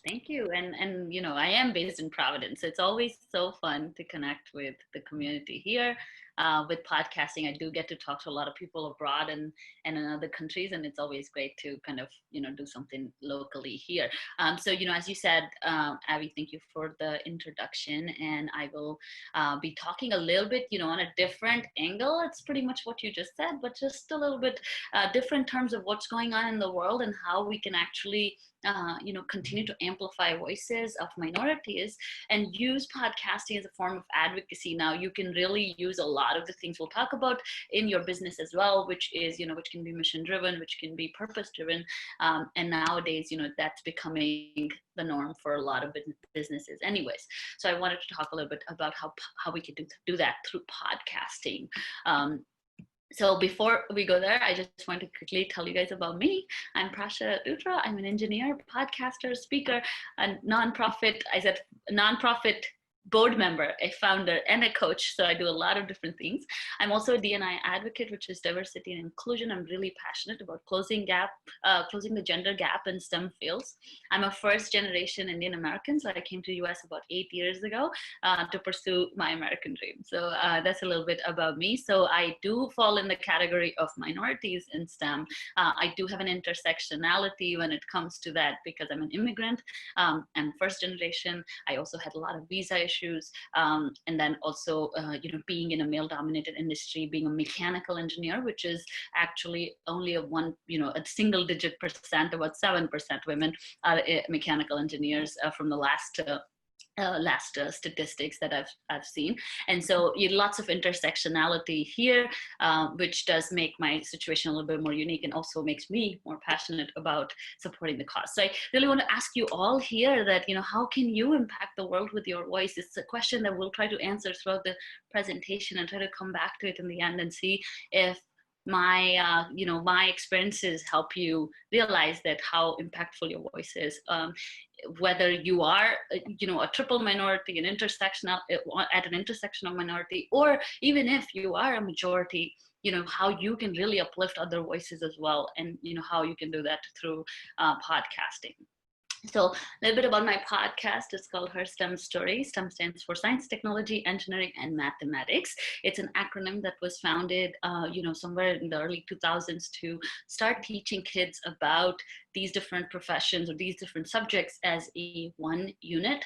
Thank you. And I am based in Providence. It's always so fun to connect with the community here. With podcasting, I do get to talk to a lot of people abroad and in other countries, and it's always great to kind of do something locally here. So as you said, Abby, thank you for the introduction, and I will be talking a little bit on a different angle. It's pretty much what you just said, but just a little bit different terms of what's going on in the world and how we can actually continue to amplify voices of minorities and use podcasting as a form of advocacy. Now, you can really use a lot of the things we'll talk about in your business as well, which is, which can be mission driven, which can be purpose driven. And nowadays, that's becoming the norm for a lot of businesses anyways. So I wanted to talk a little bit about how we can do that through podcasting. So before we go there, I just want to quickly tell you guys about me. I'm Prasha Dutra. I'm an engineer, podcaster, speaker, a nonprofit board member, a founder, and a coach. So I do a lot of different things. I'm also a D&I advocate, which is diversity and inclusion. I'm really passionate about closing the gender gap in STEM fields. I'm a first generation Indian American, so I came to the US about 8 years ago to pursue my American dream. So that's a little bit about me. So I do fall in the category of minorities in STEM. I do have an intersectionality when it comes to that because I'm an immigrant. I'm first generation. I also had a lot of visa issues. And then also, being in a male-dominated industry, being a mechanical engineer, which is actually only a single-digit percent, about 7% women are mechanical engineers from the last statistics that I've seen. And so lots of intersectionality here, which does make my situation a little bit more unique and also makes me more passionate about supporting the cause. So I really want to ask you all here that, how can you impact the world with your voice? It's a question that we'll try to answer throughout the presentation and try to come back to it in the end and see if my experiences help you realize that how impactful your voice is. Whether you are, a triple minority, at an intersection of minority, or even if you are a majority, how you can really uplift other voices as well, and how you can do that through podcasting. So a little bit about my podcast. It's called Her STEM Story. STEM stands for Science, Technology, Engineering, and Mathematics. It's an acronym that was founded, somewhere in the early 2000s to start teaching kids about these different professions or these different subjects as a one unit,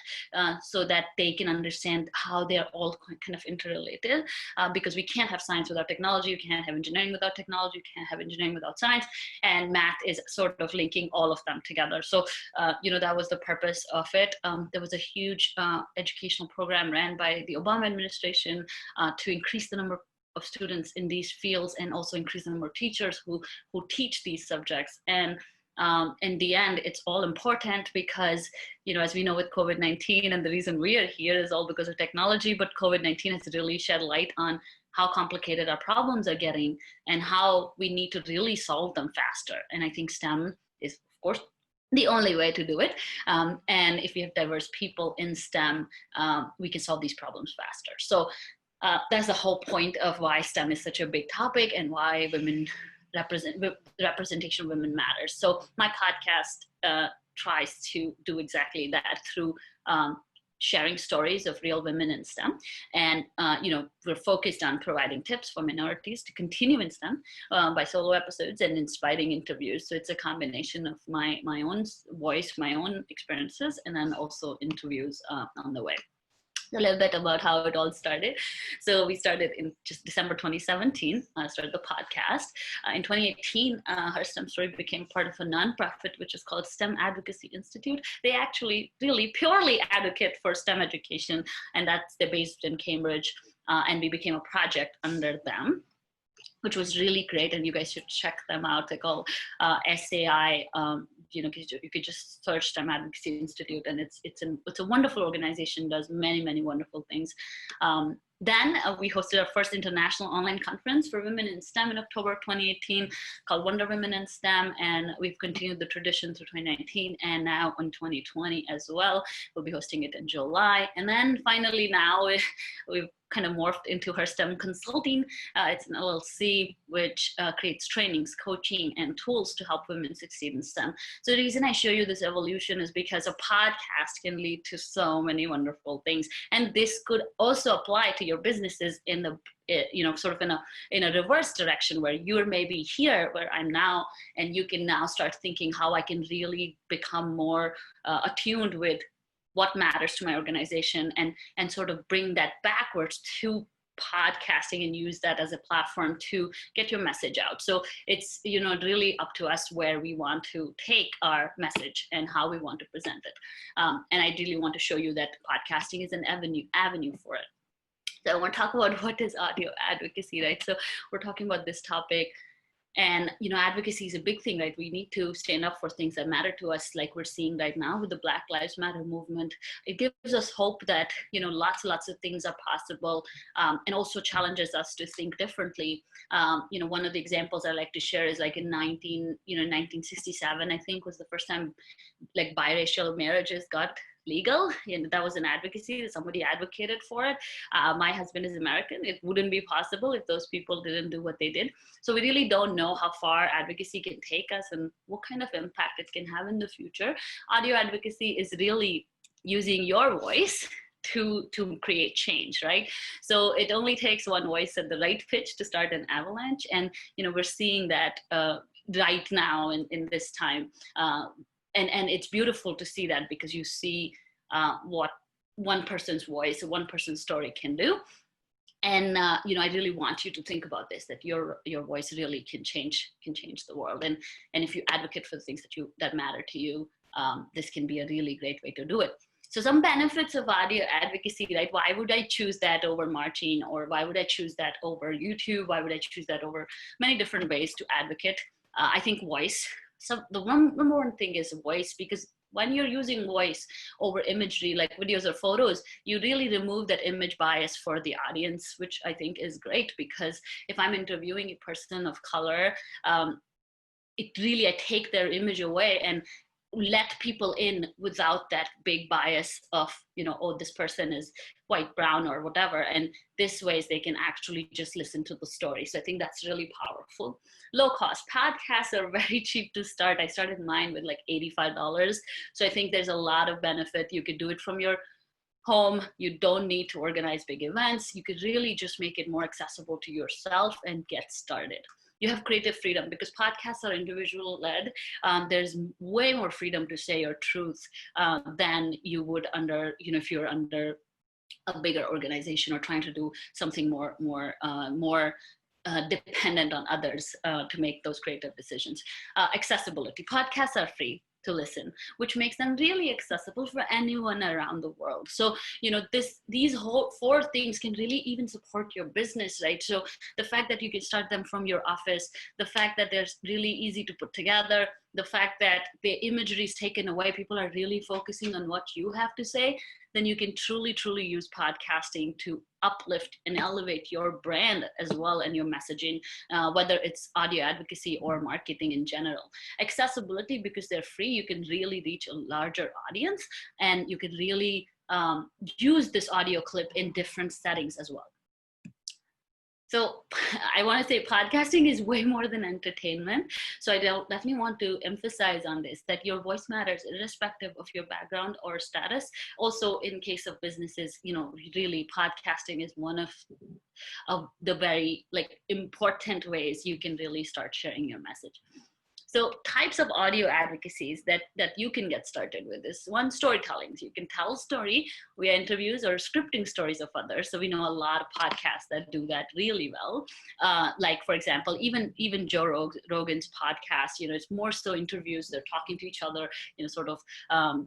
so that they can understand how they're all kind of interrelated, because we can't have science without technology, you can't have engineering without technology, you can't have engineering without science, and math is sort of linking all of them together. So, that was the purpose of it. There was a huge educational program ran by the Obama administration to increase the number of students in these fields and also increase the number of teachers who teach these subjects. And in the end, it's all important because, as we know with COVID-19, and the reason we are here is all because of technology, but COVID-19 has really shed light on how complicated our problems are getting and how we need to really solve them faster. And I think STEM is, of course, the only way to do it. And if we have diverse people in STEM, we can solve these problems faster. So that's the whole point of why STEM is such a big topic and why representation of women matters. So my podcast tries to do exactly that through sharing stories of real women in STEM. And, we're focused on providing tips for minorities to continue in STEM by solo episodes and inspiring interviews. So it's a combination of my own voice, my own experiences, and then also interviews on the way. A little bit about how it all started. So we started in just December 2017, started the podcast. In 2018, Her STEM Story became part of a nonprofit, which is called STEM Advocacy Institute. They actually really purely advocate for STEM education, and they're based in Cambridge, and we became a project under them, which was really great, and you guys should check them out. They're called SAI. You could just search STEM Advocacy Institute, and it's a wonderful organization, does many wonderful things. Then we hosted our first international online conference for women in STEM in October 2018 called Wonder Women in STEM. And we've continued the tradition through 2019 and now in 2020 as well. We'll be hosting it in July. And then finally now we've kind of morphed into her STEM consulting. It's an LLC which creates trainings, coaching, and tools to help women succeed in STEM. So the reason I show you this evolution is because a podcast can lead to so many wonderful things. And this could also apply to your businesses in the sort of in a reverse direction, where you're maybe here where I'm now, and you can now start thinking how I can really become more attuned with what matters to my organization, and sort of bring that backwards to podcasting and use that as a platform to get your message out. So it's really up to us where we want to take our message and how we want to present it. And I really want to show you that podcasting is an avenue for it. So I want to talk about what is audio advocacy, right? So we're talking about this topic. And, advocacy is a big thing, right? We need to stand up for things that matter to us, like we're seeing right now with the Black Lives Matter movement. It gives us hope that, lots of things are possible, and also challenges us to think differently. One of the examples I like to share is like in 1967, I think, was the first time like biracial marriages got legal. That was an advocacy. Somebody advocated for it. My husband is American. It wouldn't be possible if those people didn't do what they did. So we really don't know how far advocacy can take us and what kind of impact it can have in the future. Audio advocacy is really using your voice to create change, right? So it only takes one voice at the right pitch to start an avalanche. And, we're seeing that right now in this time. And it's beautiful to see that, because you see what one person's voice, one person's story can do. And I really want you to think about this, that your voice really can change the world. And if you advocate for the things that matter to you, this can be a really great way to do it. So some benefits of audio advocacy, right? Why would I choose that over marching? Or why would I choose that over YouTube? Why would I choose that over many different ways to advocate? I think voice. So the number one thing is voice, because when you're using voice over imagery, like videos or photos, you really remove that image bias for the audience, which I think is great, because if I'm interviewing a person of color, I take their image away and let people in without that big bias of, oh, this person is white, brown, or whatever. And this ways they can actually just listen to the story. So I think that's really powerful. Low cost. Podcasts are very cheap to start. I started mine with like $85. So I think there's a lot of benefit. You could do it from your home. You don't need to organize big events. You could really just make it more accessible to yourself and get started. You have creative freedom, because podcasts are individual led. There's way more freedom to say your truth than you would if you're under a bigger organization or trying to do something more dependent on others to make those creative decisions. Accessibility. Podcasts are free to listen, which makes them really accessible for anyone around the world. So, these whole 4 things can really even support your business, right? So the fact that you can start them from your office, the fact that they're really easy to put together, the fact that the imagery is taken away, people are really focusing on what you have to say, then you can truly use podcasting to uplift and elevate your brand as well, and your messaging, whether it's audio advocacy or marketing in general. Accessibility, because they're free, you can really reach a larger audience, and you can really use this audio clip in different settings as well. So I want to say podcasting is way more than entertainment. So I definitely want to emphasize on this, that your voice matters irrespective of your background or status. Also, in case of businesses, really podcasting is one of the very important ways you can really start sharing your message. So types of audio advocacies that you can get started with is one, storytelling. So you can tell a story via interviews or scripting stories of others. So we know a lot of podcasts that do that really well. Like, for example, even Joe Rogan's podcast, it's more so interviews. They're talking to each other, sort of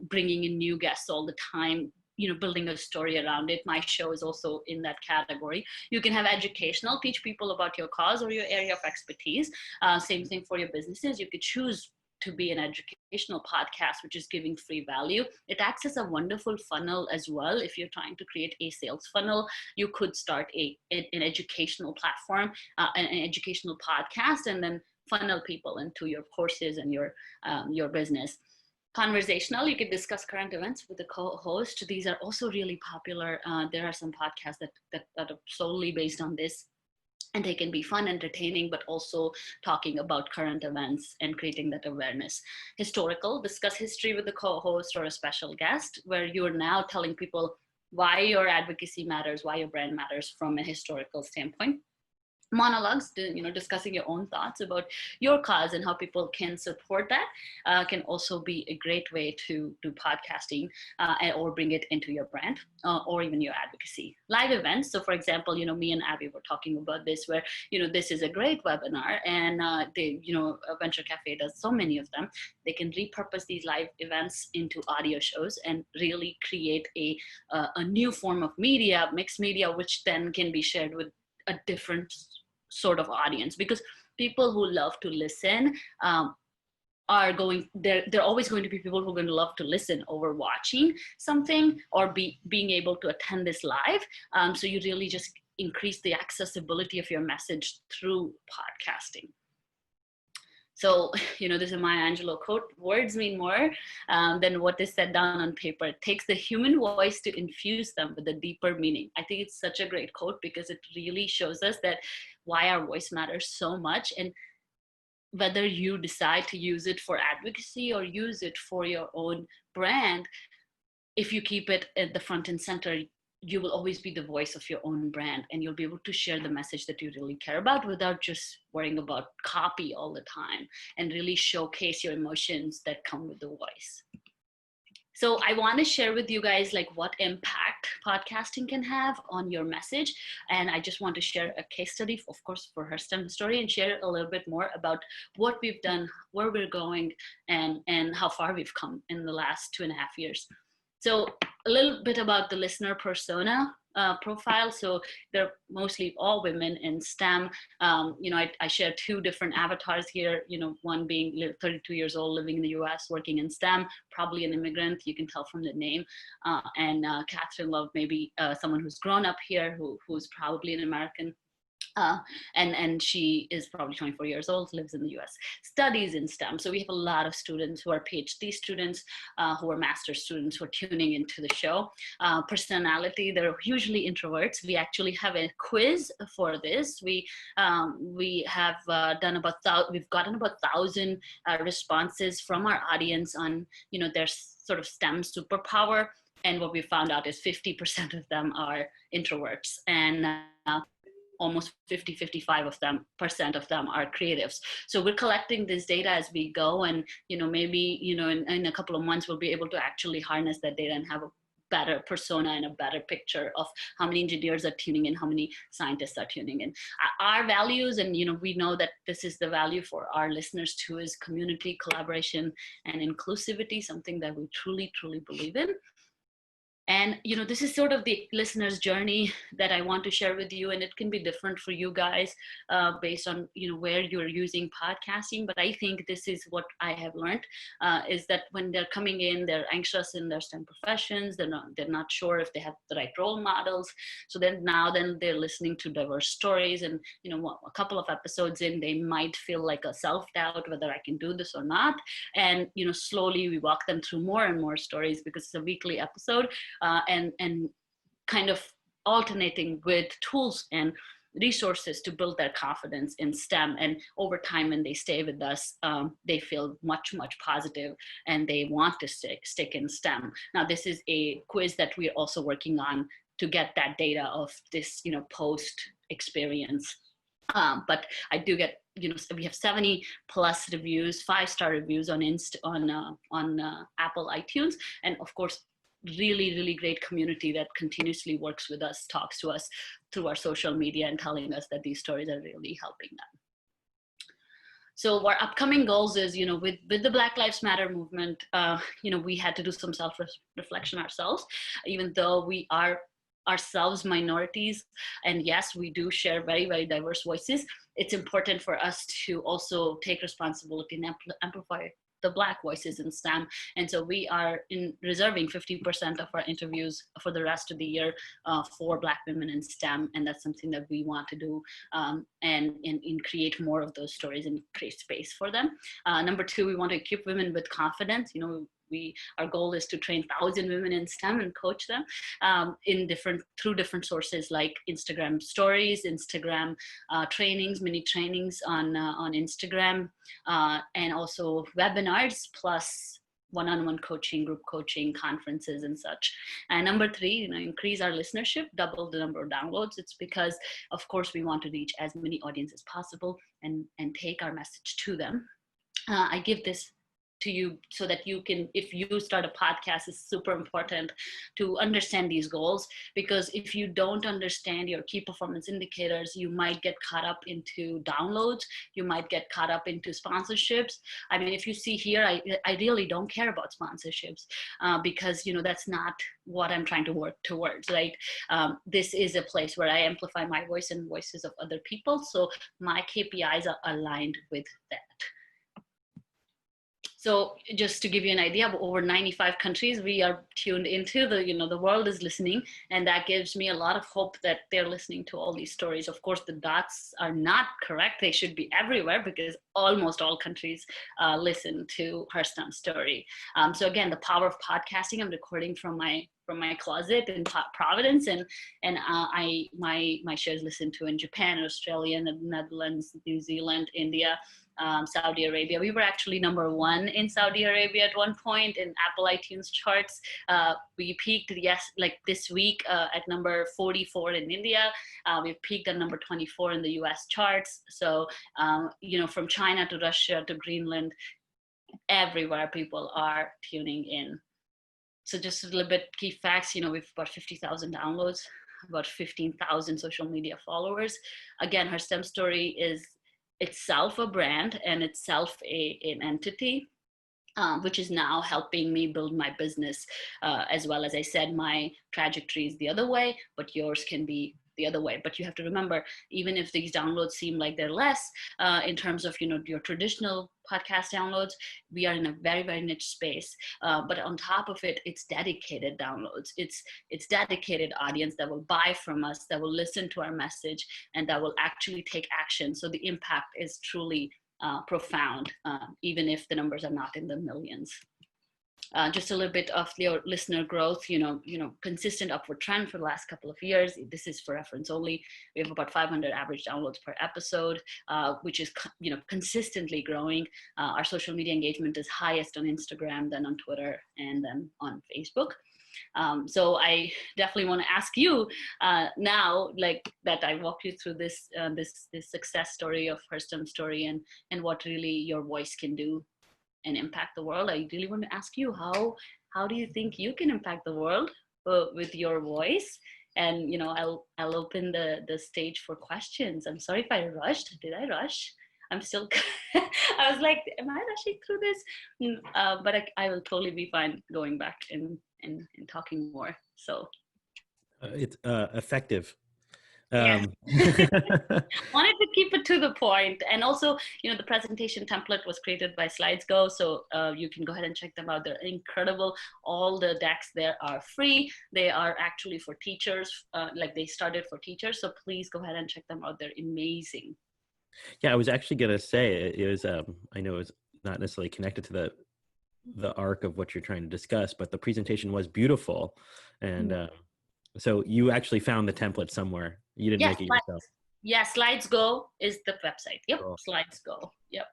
bringing in new guests all the time, building a story around it. My show is also in that category. You can have educational, teach people about your cause or your area of expertise. Same thing for your businesses. You could choose to be an educational podcast, which is giving free value, it acts as a wonderful funnel as well. If you're trying to create a sales funnel, you could start an educational platform, an educational podcast, and then funnel people into your courses and your business. Conversational, you can discuss current events with the co-host. These are also really popular. There are some podcasts that are solely based on this, and they can be fun, entertaining, but also talking about current events and creating that awareness. Historical, discuss history with the co-host or a special guest, where you're now telling people why your advocacy matters, why your brand matters from a historical standpoint. Monologues, discussing your own thoughts about your cause and how people can support that, can also be a great way to do podcasting, or bring it into your brand, or even your advocacy. Live events. So for example, me and Abby were talking about this, where, this is a great webinar, and Venture Cafe does so many of them. They can repurpose these live events into audio shows and really create a new form of media, mixed media, which then can be shared with a different sort of audience, because people who love to listen they're always going to be people who are going to love to listen over watching something or being able to attend this live. So you really just increase the accessibility of your message through podcasting. So, this is a Maya Angelou quote: words mean more than what is said down on paper. It takes the human voice to infuse them with a deeper meaning. I think it's such a great quote, because it really shows us that why our voice matters so much. And whether you decide to use it for advocacy or use it for your own brand, if you keep it at the front and center, you will always be the voice of your own brand, and you'll be able to share the message that you really care about without just worrying about copy all the time, and really showcase your emotions that come with the voice. So I want to share with you guys what impact podcasting can have on your message. And I just want to share a case study, of course, for her STEM story, and share a little bit more about what we've done, where we're going, and how far we've come in the last 2.5 years. So a little bit about the listener persona profile. So they're mostly all women in STEM. I share 2 different avatars here, one being 32 years old, living in the US, working in STEM, probably an immigrant, you can tell from the name. And Catherine Love, maybe someone who's grown up here, who's probably an American. And she is probably 24 years old, lives in the US, studies in STEM. So we have a lot of students who are PhD students, who are master's students, who are tuning into the show. Personality, they're usually introverts. We actually have a quiz for this. We have done we've gotten about 1,000 responses from our audience on, their sort of STEM superpower. And what we found out is 50% of them are introverts, and almost 55% of them are creatives. So we're collecting this data as we go, and maybe in a couple of months we'll be able to actually harness that data and have a better persona and a better picture of how many engineers are tuning in, how many scientists are tuning in. Our values, and we know that this is the value for our listeners too, is community, collaboration, and inclusivity, something that we truly believe in. And, this is sort of the listener's journey that I want to share with you. And it can be different for you guys based on, where you're using podcasting. But I think this is what I have learned, is that when they're coming in, they're anxious in their STEM professions. They're not sure if they have the right role models. So then they're listening to diverse stories. And, a couple of episodes in, they might feel like a self-doubt, whether I can do this or not. And, slowly we walk them through more and more stories, because it's a weekly episode. And kind of alternating with tools and resources to build their confidence in STEM. And over time, when they stay with us, they feel much positive, and they want to stick in STEM. Now, this is a quiz that we're also working on to get that data of this, post experience. But I do get, we have 70 plus reviews, 5-star reviews on Apple iTunes, and of course, really great community that continuously works with us, talks to us through our social media, and telling us that these stories are really helping them. So our upcoming goals is, with the Black Lives Matter movement, we had to do some self-reflection ourselves, even though we are ourselves minorities. And yes, we do share very diverse voices. It's important for us to also take responsibility and amplify the Black voices in STEM. And so we are reserving 50% of our interviews for the rest of the year for Black women in STEM. And that's something that we want to do, and create more of those stories and create space for them. Number two, we want to equip women with confidence. Our goal is to train 1,000 women in STEM and coach them through different sources like Instagram stories, Instagram trainings, mini trainings on Instagram, and also webinars, plus one-on-one coaching, group coaching, conferences and such. And number three, increase our listenership, double the number of downloads. It's because, of course, we want to reach as many audiences as possible and take our message to them. I give this to you so that you can, if you start a podcast, it's super important to understand these goals, because if you don't understand your key performance indicators, you might get caught up into downloads, you might get caught up into sponsorships. I mean, if you see here, I really don't care about sponsorships because that's not what I'm trying to work towards, right? This is a place where I amplify my voice and voices of other people, so my KPIs are aligned with that. So just to give you an idea, of over 95 countries we are tuned into, the world is listening, and that gives me a lot of hope that they're listening to all these stories. Of course, the dots are not correct. They should be everywhere because almost all countries listen to her STEM story. So again, the power of podcasting. I'm recording from my closet in Providence, and my shows listened to in Japan, Australia, the Netherlands, New Zealand, India, Saudi Arabia. We were actually #1 in Saudi Arabia at one point in Apple iTunes charts. We peaked this week at number 44 in India. We peaked at number 24 in the US charts. So from China to Russia to Greenland, everywhere people are tuning in. So just a little bit key facts, we've about 50,000 downloads, about 15,000 social media followers. Again, her STEM story is itself a brand and itself an entity, which is now helping me build my business as well. As I said, my trajectory is the other way, but yours can be the other way. But you have to remember, even if these downloads seem like they're less in terms of your traditional podcast downloads, we are in a very, very niche space. But on top of it, it's dedicated downloads. It's dedicated audience that will buy from us, that will listen to our message, and that will actually take action. So the impact is truly profound, even if the numbers are not in the millions. Just a little bit of your listener growth, consistent upward trend for the last couple of years. This is for reference only. We have about 500 average downloads per episode, which is, consistently growing. Our social media engagement is highest on Instagram, then on Twitter, and then on Facebook. So I definitely want to ask you now, like that I walked you through this success story of her STEM story and what really your voice can do and impact the world. I really want to ask you, how do you think you can impact the world with your voice? And I'll open the stage for questions. I'm sorry if I rushed. Did I rush? I'm still I was like, am I rushing through this? But I will totally be fine going back and talking more. So it's effective. Yeah. Wanted to keep it to the point. And also, the presentation template was created by SlidesGo. So you can go ahead and check them out. They're incredible. All the decks there are free. They are actually for teachers. They started for teachers. So please go ahead and check them out. They're amazing. Yeah, I was actually going to say it was, I know it's not necessarily connected to the arc of what you're trying to discuss, but the presentation was beautiful. And so you actually found the template somewhere. You didn't make it yourself. Yeah, SlidesGo is the website. Yep, cool. SlidesGo. Yep.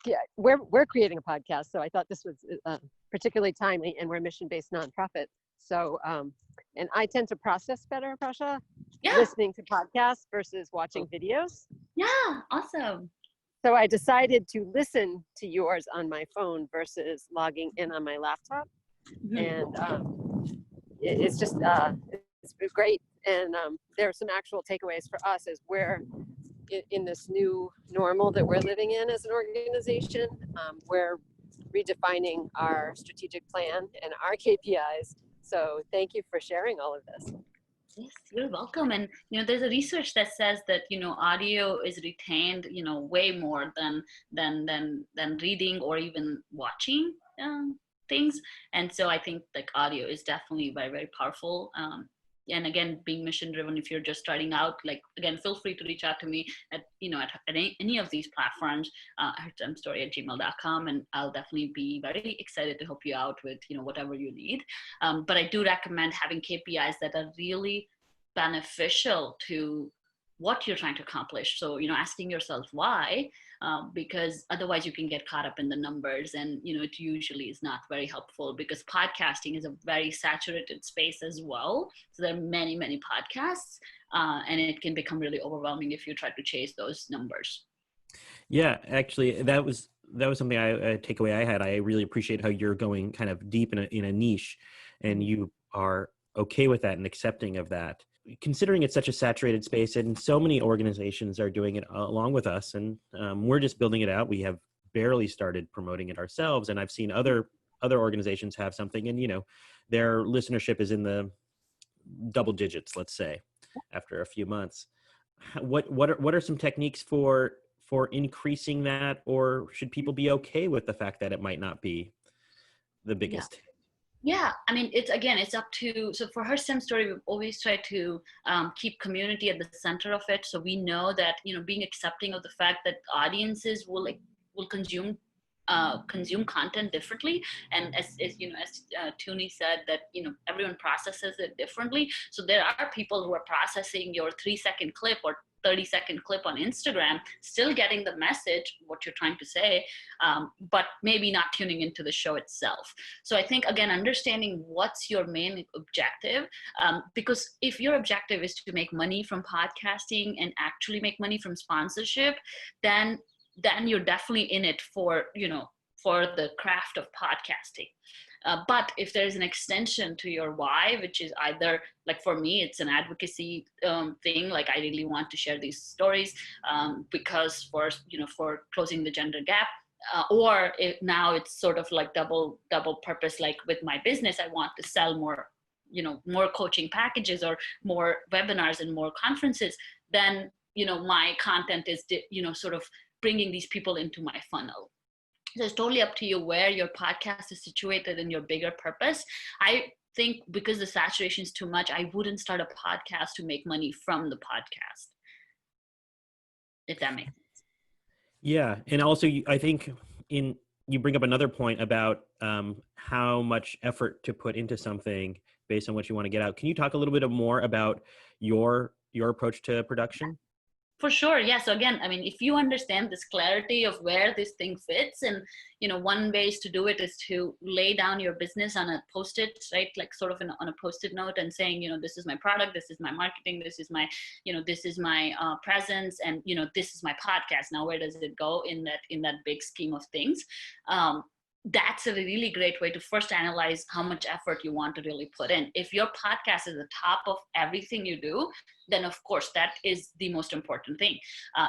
Yeah, we're creating a podcast, so I thought this was particularly timely, and we're a mission-based nonprofit. So, and I tend to process better, Prasha, listening to podcasts versus watching videos. Yeah, awesome. So I decided to listen to yours on my phone versus logging in on my laptop. Mm-hmm. And it's just, it's great. And there are some actual takeaways for us as we're in this new normal that we're living in as an organization. We're redefining our strategic plan and our KPIs. So thank you for sharing all of this. Yes, you're welcome. And there's a research that says that audio is retained way more than reading or even watching things. And so I think like audio is definitely very, very powerful. And again, being mission driven, if you're just starting out, like again, feel free to reach out to me at any of these platforms, story@gmail.com, and I'll definitely be very excited to help you out with whatever you need. But I do recommend having KPIs that are really beneficial to what you're trying to accomplish. So, asking yourself why, because otherwise you can get caught up in the numbers, and, it usually is not very helpful, because podcasting is a very saturated space as well. So there are many, many podcasts, and it can become really overwhelming if you try to chase those numbers. Yeah, actually, that was something a takeaway I had. I really appreciate how you're going kind of deep in a niche, and you are okay with that and accepting of that. Considering it's such a saturated space, and so many organizations are doing it along with us, and we're just building it out. We have barely started promoting it ourselves, and I've seen other organizations have something, and their listenership is in the double digits, let's say, after a few months. What are some techniques for increasing that, or should people be okay with the fact that it might not be the biggest? Yeah, I mean, it's up to, so for her STEM story, we've always tried to keep community at the center of it. So we know that, being accepting of the fact that audiences will consume content differently. And as Tuni said, that, everyone processes it differently. So there are people who are processing your 3-second clip or 30-second clip on Instagram, still getting the message, what you're trying to say, but maybe not tuning into the show itself. So I think, again, understanding what's your main objective, because if your objective is to make money from podcasting and actually make money from sponsorship, then you're definitely in it for the craft of podcasting. But if there's an extension to your why, which is either, like for me, it's an advocacy thing, like I really want to share these stories because for closing the gender gap, or now it's sort of like double purpose, like with my business, I want to sell more coaching packages or more webinars and more conferences, then my content is sort of bringing these people into my funnel. So it's totally up to you where your podcast is situated in your bigger purpose. I think because the saturation is too much, I wouldn't start a podcast to make money from the podcast, if that makes sense. Yeah. And also, I think you bring up another point about how much effort to put into something based on what you want to get out. Can you talk a little bit more about your approach to production? For sure. Yeah. So again, I mean, if you understand this clarity of where this thing fits, and one ways to do it is to lay down your business on a post-it, right? Like sort of on a post-it note, and saying, this is my product, this is my marketing, this is my, this is my presence, and this is my podcast. Now, where does it go in that big scheme of things? That's a really great way to first analyze how much effort you want to really put in. If your podcast is the top of everything you do, then of course that is the most important thing.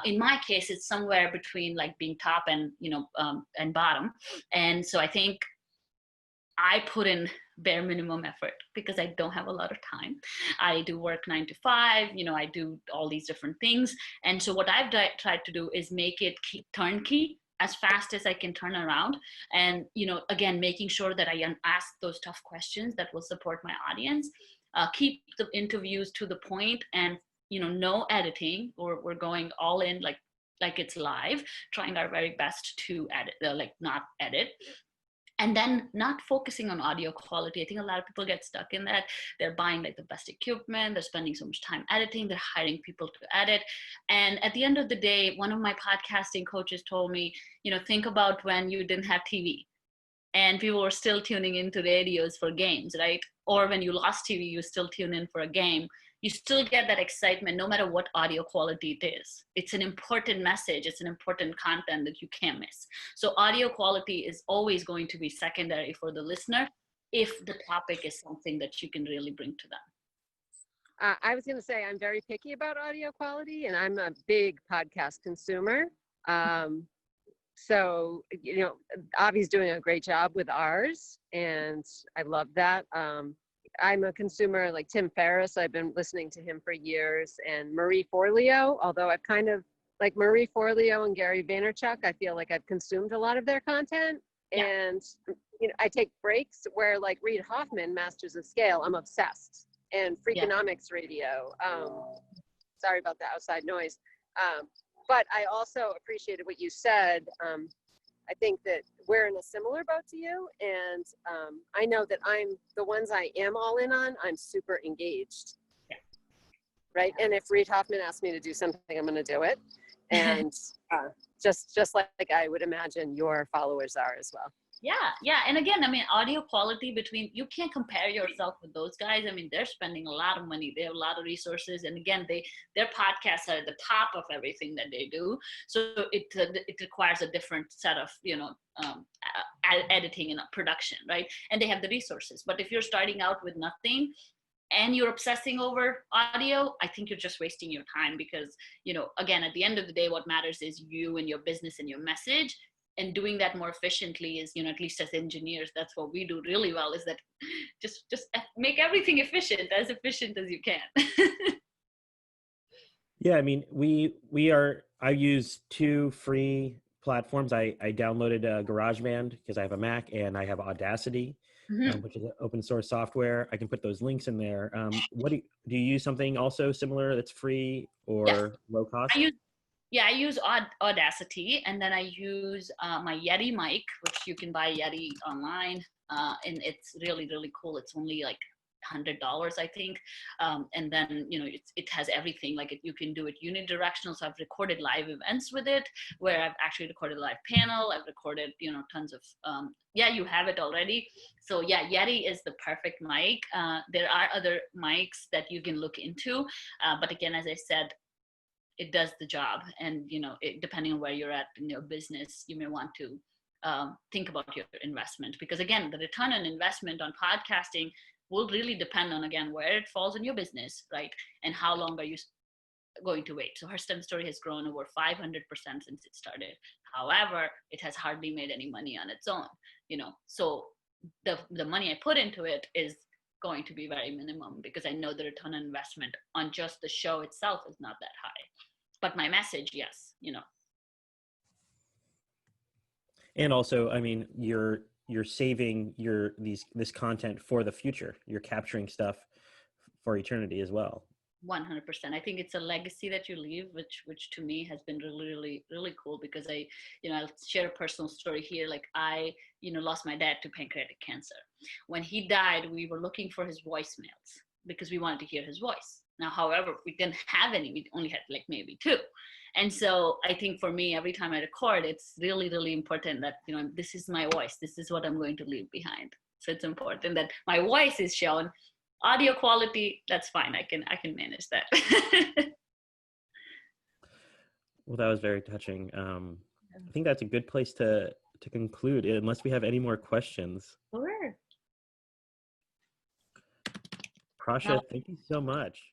In my case, it's somewhere between like being top and and bottom. And so I think I put in bare minimum effort because I don't have a lot of time. I do work 9 to 5, I do all these different things. And so what I've tried to do is make it turnkey, as fast as I can turn around. And, again, making sure that I ask those tough questions that will support my audience, keep the interviews to the point, and, no editing, or we're going all in like it's live, trying our very best to edit, not edit. And then not focusing on audio quality. I think a lot of people get stuck in that. They're buying like the best equipment. They're spending so much time editing. They're hiring people to edit. And at the end of the day, one of my podcasting coaches told me, think about when you didn't have TV and people were still tuning into radios for games, right? Or when you lost TV, you still tune in for a game. You still get that excitement no matter what audio quality it is. It's an important message. It's an important content that you can't miss. So audio quality is always going to be secondary for the listener if the topic is something that you can really bring to them. I was going to say I'm very picky about audio quality, and I'm a big podcast consumer. So, Avi's doing a great job with ours, and I love that. I'm a consumer like Tim Ferriss. I've been listening to him for years, and Marie Forleo, although I've kind of like Marie Forleo and Gary Vaynerchuk, I feel like I've consumed a lot of their content. Yeah. And, I take breaks where like Reid Hoffman, Masters of Scale, I'm obsessed. And Freakonomics Radio. Sorry about the outside noise. But I also appreciated what you said. I think that we're in a similar boat to you. And I know that the ones I am all in on, I'm super engaged. Yeah. Right. And if Reid Hoffman asks me to do something, I'm going to do it. And just like I would imagine your followers are as well. Yeah. And again, I mean, audio quality you can't compare yourself with those guys. I mean, they're spending a lot of money. They have a lot of resources. And again, their podcasts are at the top of everything that they do. So it requires a different set of, editing and production, right? And they have the resources. But if you're starting out with nothing and you're obsessing over audio, I think you're just wasting your time because, again, at the end of the day, what matters is you and your business and your message. And doing that more efficiently is, at least as engineers, that's what we do really well, is that just make everything efficient as you can. Yeah, I mean, I use 2 free platforms. I downloaded GarageBand because I have a Mac, and I have Audacity, which is an open source software. I can put those links in there. What do you use something also similar that's free or low cost? I use Audacity, and then I use my Yeti mic, which you can buy Yeti online, and it's really, really cool. It's only like $100, I think, and then it has everything. Like you can do it unidirectional. So I've recorded live events with it, where I've actually recorded a live panel. I've recorded tons of you have it already. So Yeti is the perfect mic. There are other mics that you can look into, but again, as I said, it does the job. And depending on where you're at in your business, you may want to think about your investment, because again, the return on investment on podcasting will really depend on, again, where it falls in your business, right? And how long are you going to wait? So her STEM story has grown over 500% since it started. However, it has hardly made any money on its own, so the money I put into it is going to be very minimum, because I know the return on investment on just the show itself is not that high. But my message, yes, And also, I mean, you're saving this content for the future. You're capturing stuff for eternity as well. 100%. I think it's a legacy that you leave, which to me has been really, really, really cool, because I'll share a personal story here. Like I, lost my dad to pancreatic cancer. When he died, we were looking for his voicemails because we wanted to hear his voice. Now, however, we didn't have any. We only had like maybe 2. And so I think for me, every time I record, it's really, really important that, this is my voice. This is what I'm going to leave behind. So it's important that my voice is shown. Audio quality, that's fine. I can manage that. Well, that was very touching. I think that's a good place to conclude, unless we have any more questions. Sure. Prasha, thank you so much.